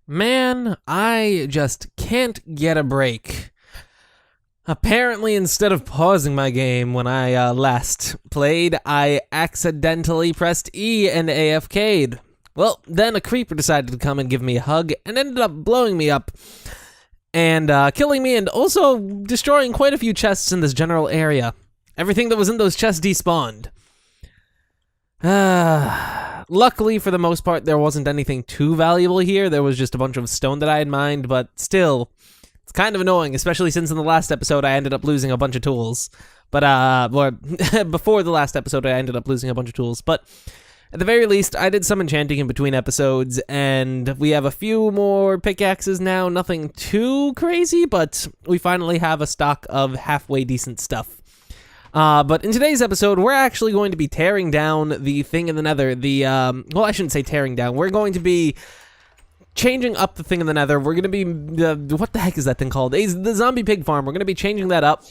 Man, I just can't get a break. Apparently, instead of pausing my game when I last played, I accidentally pressed E and AFK'd. Well, then a creeper decided to come and give me a hug and ended up blowing me up and killing me and also destroying quite a few chests in this general area. Everything that was in those chests despawned. Luckily, for the most part, there wasn't anything too valuable here. There was just a bunch of stone that I had mined, but still, it's kind of annoying, especially since in the last episode I ended up losing a bunch of tools. But, before the last episode I ended up losing a bunch of tools. But at the very least, I did some enchanting in between episodes, and we have a few more pickaxes now. Nothing too crazy, but we finally have a stock of halfway decent stuff. But in today's episode, we're actually going to be tearing down the thing in the nether. Well, I shouldn't say tearing down. We're going to be changing up the thing in the nether. We're going to be, what the heck is that thing called? The zombie pig farm. We're going to be changing that up.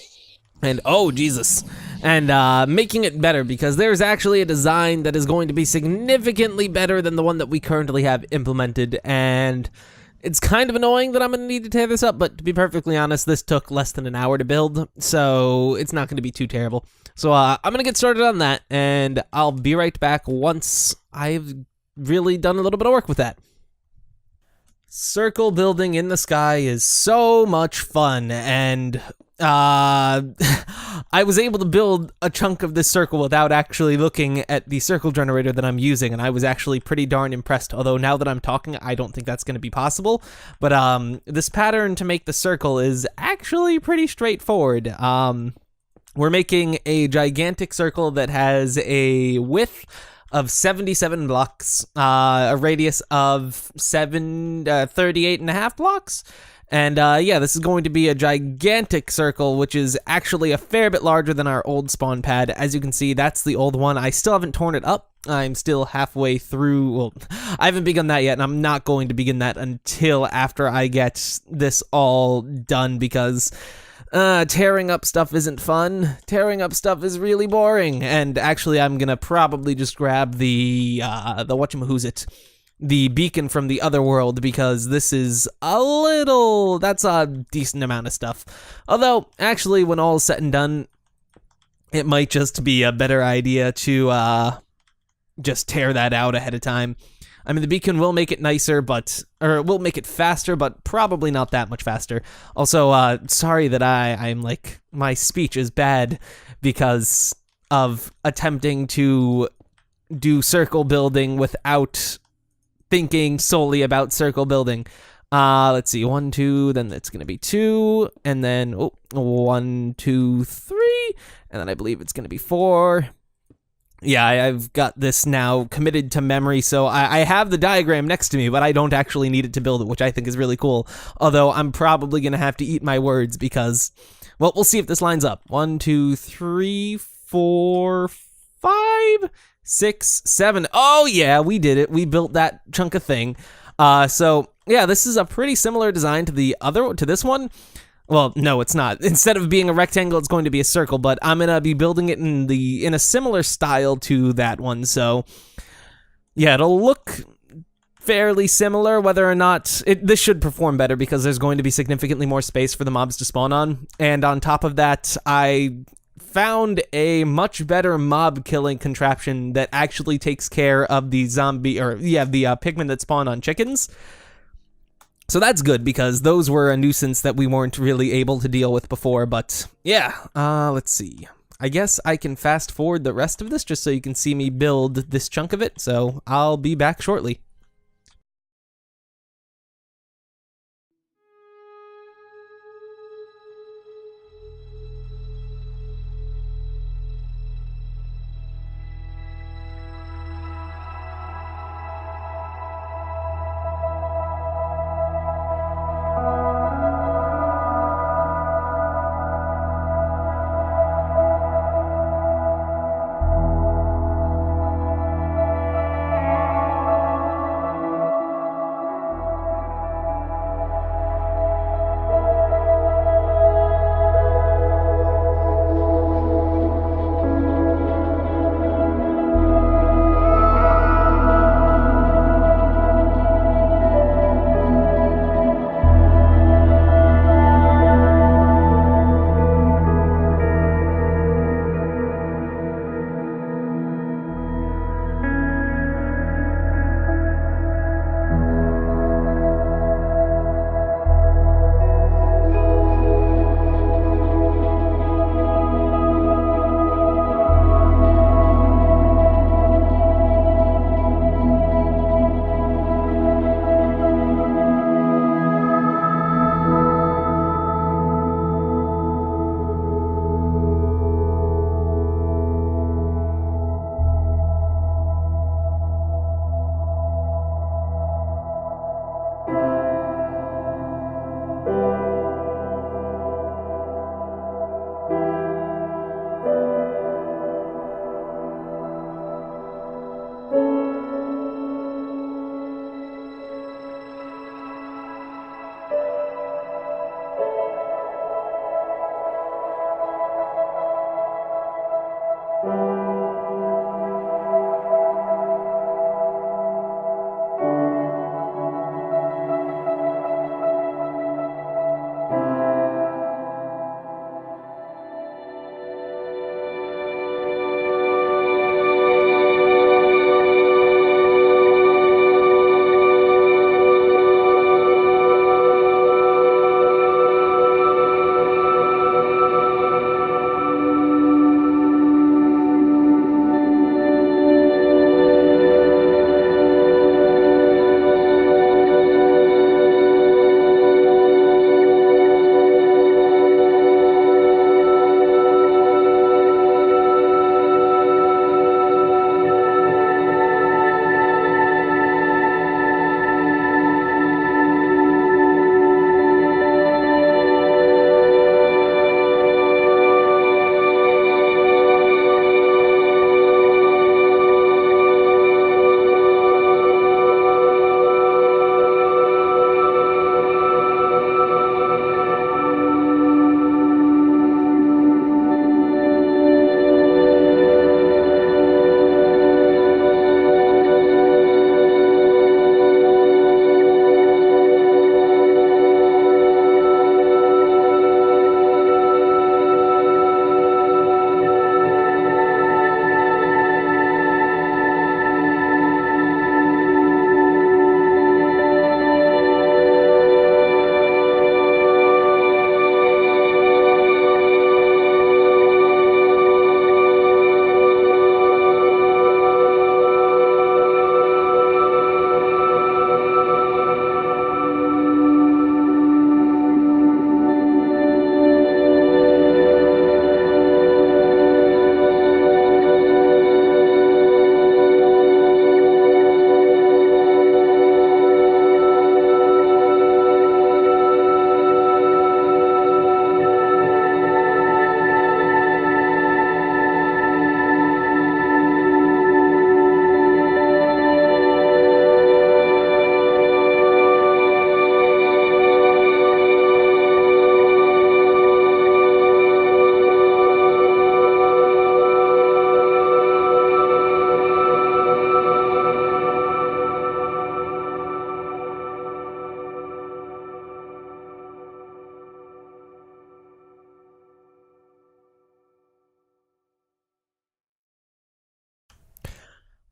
And, oh, Jesus. And making it better, because there's actually a design that is going to be significantly better than the one that we currently have implemented. And it's kind of annoying that I'm going to need to tear this up, but to be perfectly honest, this took less than an hour to build, so it's not going to be too terrible. So I'm going to get started on that, and I'll be right back once I've really done a little bit of work with that. Circle building in the sky is so much fun, and I was able to build a chunk of this circle without actually looking at the circle generator that I'm using, and I was actually pretty darn impressed, although now that I'm talking, I don't think that's going to be possible. But this pattern to make the circle is actually pretty straightforward. We're making a gigantic circle that has a width of 77 blocks, a radius of 38.5 blocks. And yeah, this is going to be a gigantic circle, which is actually a fair bit larger than our old spawn pad. As you can see, that's the old one. I still haven't torn it up. I'm still halfway through. Well, I haven't begun that yet, and I'm not going to begin that until after I get this all done, because tearing up stuff isn't fun. Tearing up stuff is really boring. And actually, I'm gonna probably just grab the whatchamahoosit, the beacon from the other world, because this is that's a decent amount of stuff. Although, actually, when all is said and done, it might just be a better idea to just tear that out ahead of time. I mean, the beacon will make it nicer, or it will make it faster, but probably not that much faster. Also, sorry that I'm like, my speech is bad because of attempting to do circle building without thinking solely about circle building. Let's see, 1, 2, then it's gonna be 2, and then 1, 2, 3, and then I believe it's gonna be 4. Yeah, I've got this now committed to memory, so I have the diagram next to me, but I don't actually need it to build it, which I think is really cool. Although I'm probably gonna have to eat my words because, well, we'll see if this lines up. 1, 2, 3, 4, 5, 6, 7. Oh yeah, we did it. We built that chunk of thing. So yeah, this is a pretty similar design to this one. Well, no, it's not. Instead of being a rectangle, it's going to be a circle, but I'm gonna be building it in a similar style to that one. So yeah, it'll look fairly similar, whether or not this should perform better because there's going to be significantly more space for the mobs to spawn on. And on top of that, I found a much better mob killing contraption that actually takes care of the pigmen that spawn on chickens. So that's good, because those were a nuisance that we weren't really able to deal with before. But yeah, let's see. I guess I can fast forward the rest of this just so you can see me build this chunk of it. So I'll be back shortly.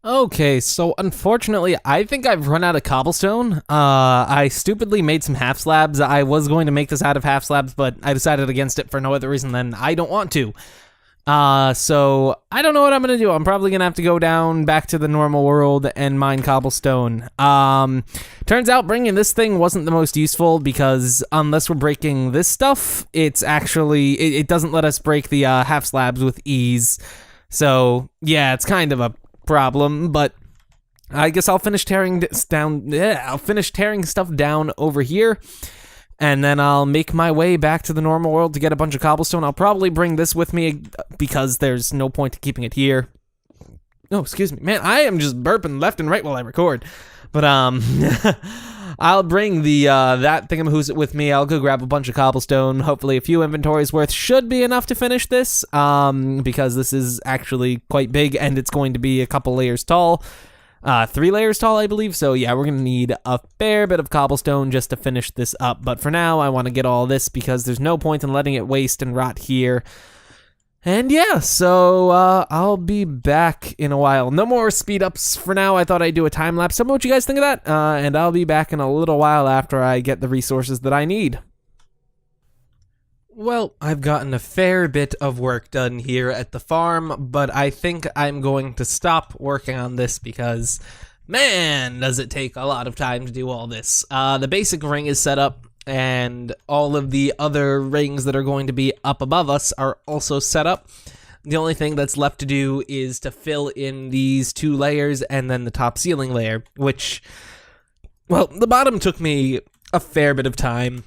Okay, so unfortunately, I think I've run out of cobblestone. I stupidly made some half slabs. I was going to make this out of half slabs, but I decided against it for no other reason than I don't want to. So I don't know what I'm gonna do. I'm probably gonna have to go down back to the normal world and mine cobblestone. Turns out bringing this thing wasn't the most useful because unless we're breaking this stuff, it's actually, it doesn't let us break the half slabs with ease. So yeah, it's kind of a problem, but I guess I'll finish tearing this down. Yeah, I'll finish tearing stuff down over here, and then I'll make my way back to the normal world to get a bunch of cobblestone. I'll probably bring this with me because there's no point to keeping it here. Oh, excuse me, man. I am just burping left and right while I record, but I'll bring the that thingamahoo's with me. I'll go grab a bunch of cobblestone. Hopefully a few inventories worth should be enough to finish this, because this is actually quite big and it's going to be a couple layers tall. 3 layers tall, I believe. So yeah, we're gonna need a fair bit of cobblestone just to finish this up. But for now, I want to get all this because there's no point in letting it waste and rot here. And yeah, so I'll be back in a while. No more speed ups for now. I thought I'd do a time lapse. Tell me what you guys think of that. And I'll be back in a little while after I get the resources that I need. Well, I've gotten a fair bit of work done here at the farm, but I think I'm going to stop working on this because, man, does it take a lot of time to do all this. The basic ring is set up, and all of the other rings that are going to be up above us are also set up. The only thing that's left to do is to fill in these 2 layers and then the top ceiling layer, which, well, the bottom took me a fair bit of time,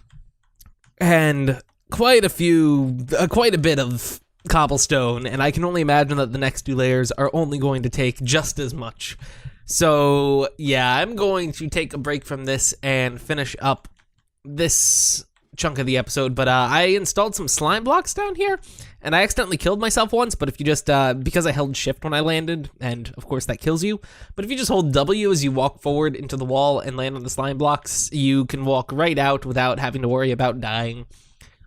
and quite a bit of cobblestone, and I can only imagine that the next 2 layers are only going to take just as much. So yeah, I'm going to take a break from this and finish up this chunk of the episode, but I installed some slime blocks down here, and I accidentally killed myself once, but if you just, because I held shift when I landed, and of course that kills you, but if you just hold W as you walk forward into the wall and land on the slime blocks, you can walk right out without having to worry about dying.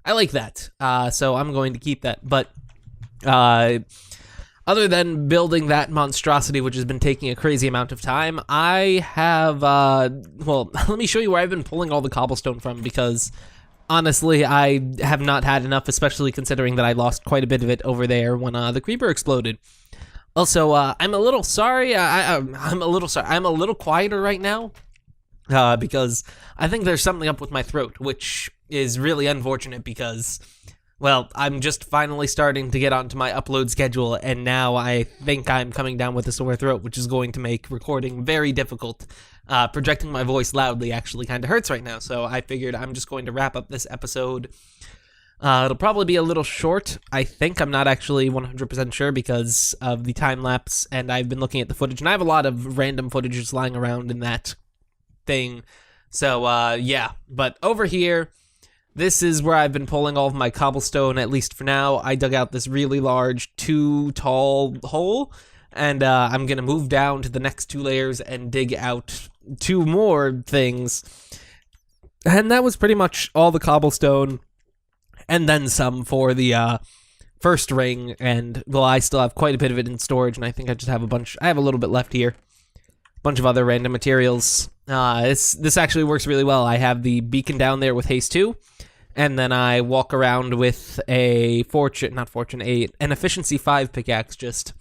I like that, so I'm going to keep that, but other than building that monstrosity, which has been taking a crazy amount of time, I have, well, let me show you where I've been pulling all the cobblestone from, because honestly, I have not had enough, especially considering that I lost quite a bit of it over there when the creeper exploded. Also, I'm a little sorry, I'm a little quieter right now, because I think there's something up with my throat, which is really unfortunate because, well, I'm just finally starting to get onto my upload schedule, and now I think I'm coming down with a sore throat, which is going to make recording very difficult. Projecting my voice loudly actually kind of hurts right now, so I figured I'm just going to wrap up this episode. It'll probably be a little short, I think. I'm not actually 100% sure because of the time lapse, and I've been looking at the footage, and I have a lot of random footage just lying around in that thing. So, yeah. But over here, this is where I've been pulling all of my cobblestone, at least for now. I dug out this really large, 2 tall hole, and I'm going to move down to the next 2 layers and dig out 2 more things. And that was pretty much all the cobblestone, and then some for the first ring, and, well, I still have quite a bit of it in storage, and I think I just have I have a little bit left here. Bunch of other random materials. This actually works really well. I have the beacon down there with haste 2, and then I walk around with an efficiency 5 pickaxe, just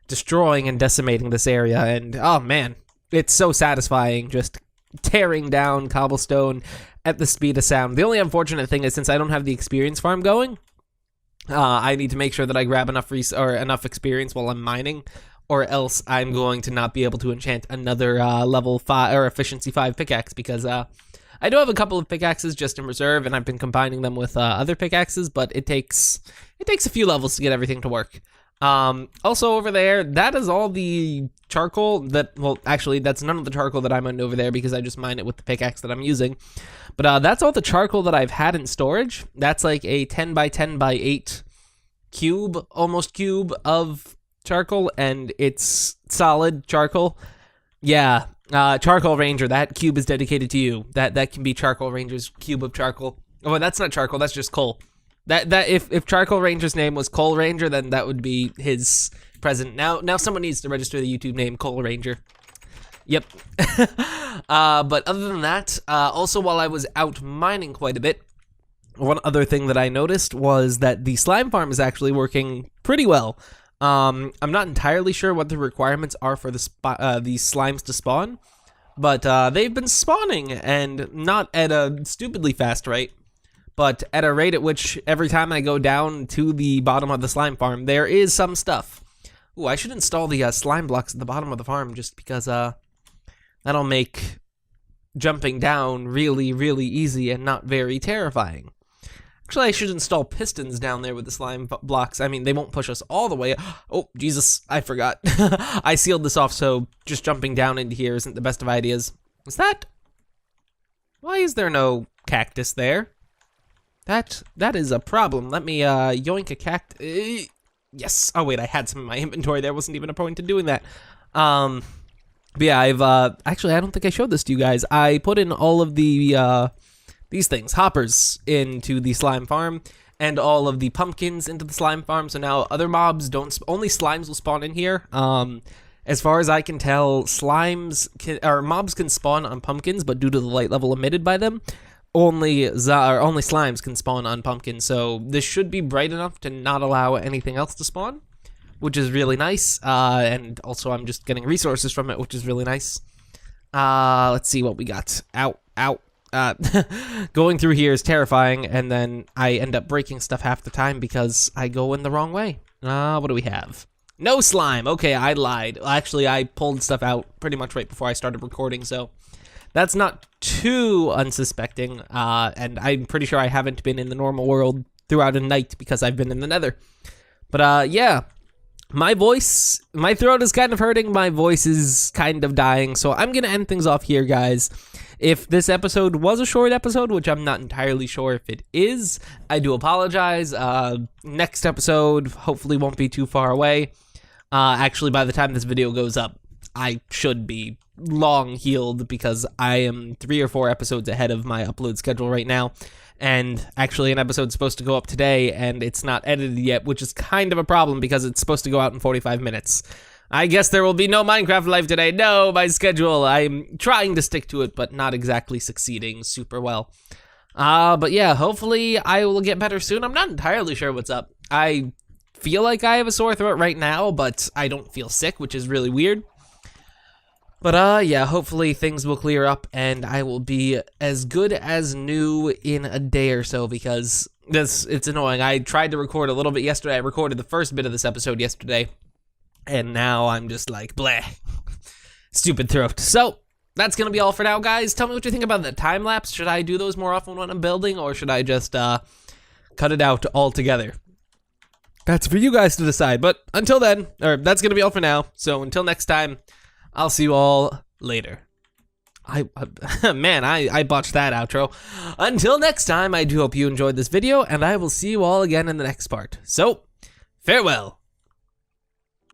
destroying and decimating this area, and oh man, it's so satisfying just tearing down cobblestone at the speed of sound. The only unfortunate thing is, since I don't have the experience farm going, I need to make sure that I grab enough experience while I'm mining, or else I'm going to not be able to enchant another level 5 or efficiency 5 pickaxe, because I do have a couple of pickaxes just in reserve, and I've been combining them with other pickaxes, but it takes a few levels to get everything to work. Also over there, that is all the charcoal that, well, actually, that's none of the charcoal that I'm on over there because I just mine it with the pickaxe that I'm using. But that's all the charcoal that I've had in storage. That's like a 10 by 10 by 8 cube, almost cube of charcoal, and it's solid charcoal. Yeah, Charcoal Ranger, that cube is dedicated to you. That can be Charcoal Ranger's cube of charcoal. Oh, that's not charcoal, that's just coal. If Charcoal Ranger's name was Coal Ranger, then that would be his present. Now someone needs to register the YouTube name Cole Ranger. Yep. But other than that, also while I was out mining quite a bit, one other thing that I noticed was that the slime farm is actually working pretty well. I'm not entirely sure what the requirements are for these slimes to spawn, but they've been spawning, and not at a stupidly fast rate, but at a rate at which every time I go down to the bottom of the slime farm, there is some stuff. Ooh, I should install the slime blocks at the bottom of the farm just because that'll make jumping down really, really easy and not very terrifying. Actually, I should install pistons down there with the slime blocks. I mean, they won't push us all the way. Oh, Jesus, I forgot. I sealed this off, so just jumping down into here isn't the best of ideas. Is that? Why is there no cactus there? That is a problem. Let me yoink a cactus. Yes. Oh, wait, I had some in my inventory. There wasn't even a point in doing that. But yeah, I've actually, I don't think I showed this to you guys. I put in all of the these things, hoppers, into the slime farm, and all of the pumpkins into the slime farm. So now other mobs don't, only slimes will spawn in here. As far as I can tell, mobs can spawn on pumpkins, but due to the light level emitted by them, only slimes can spawn on pumpkins. So this should be bright enough to not allow anything else to spawn, which is really nice. And also I'm just getting resources from it, which is really nice. Let's see what we got. Ow, ow. Going through here is terrifying, and then I end up breaking stuff half the time because I go in the wrong way. What do we have? No slime. Okay, I lied. Actually, I pulled stuff out pretty much right before I started recording, so that's not too unsuspecting. And I'm pretty sure I haven't been in the normal world throughout a night because I've been in the nether. But yeah, my throat is kind of hurting. My voice is kind of dying, so I'm gonna end things off here, guys. If this episode was a short episode, which I'm not entirely sure if it is, I do apologize. Next episode hopefully won't be too far away. Actually, by the time this video goes up, I should be long healed because I am 3 or 4 episodes ahead of my upload schedule right now. And actually, an episode's supposed to go up today, and it's not edited yet, which is kind of a problem because it's supposed to go out in 45 minutes. I guess there will be no Minecraft Live today. No, my schedule. I'm trying to stick to it, but not exactly succeeding super well. But yeah, hopefully I will get better soon. I'm not entirely sure what's up. I feel like I have a sore throat right now, but I don't feel sick, which is really weird. But yeah, hopefully things will clear up and I will be as good as new in a day or so because it's annoying. I tried to record a little bit yesterday. I recorded the first bit of this episode yesterday. And now I'm just like, bleh. Stupid throat. So, that's gonna be all for now, guys. Tell me what you think about the time lapse. Should I do those more often when I'm building, or should I just cut it out altogether? That's for you guys to decide. But until then, that's gonna be all for now. So until next time, I'll see you all later. Man, I botched that outro. Until next time, I do hope you enjoyed this video, and I will see you all again in the next part. So, farewell.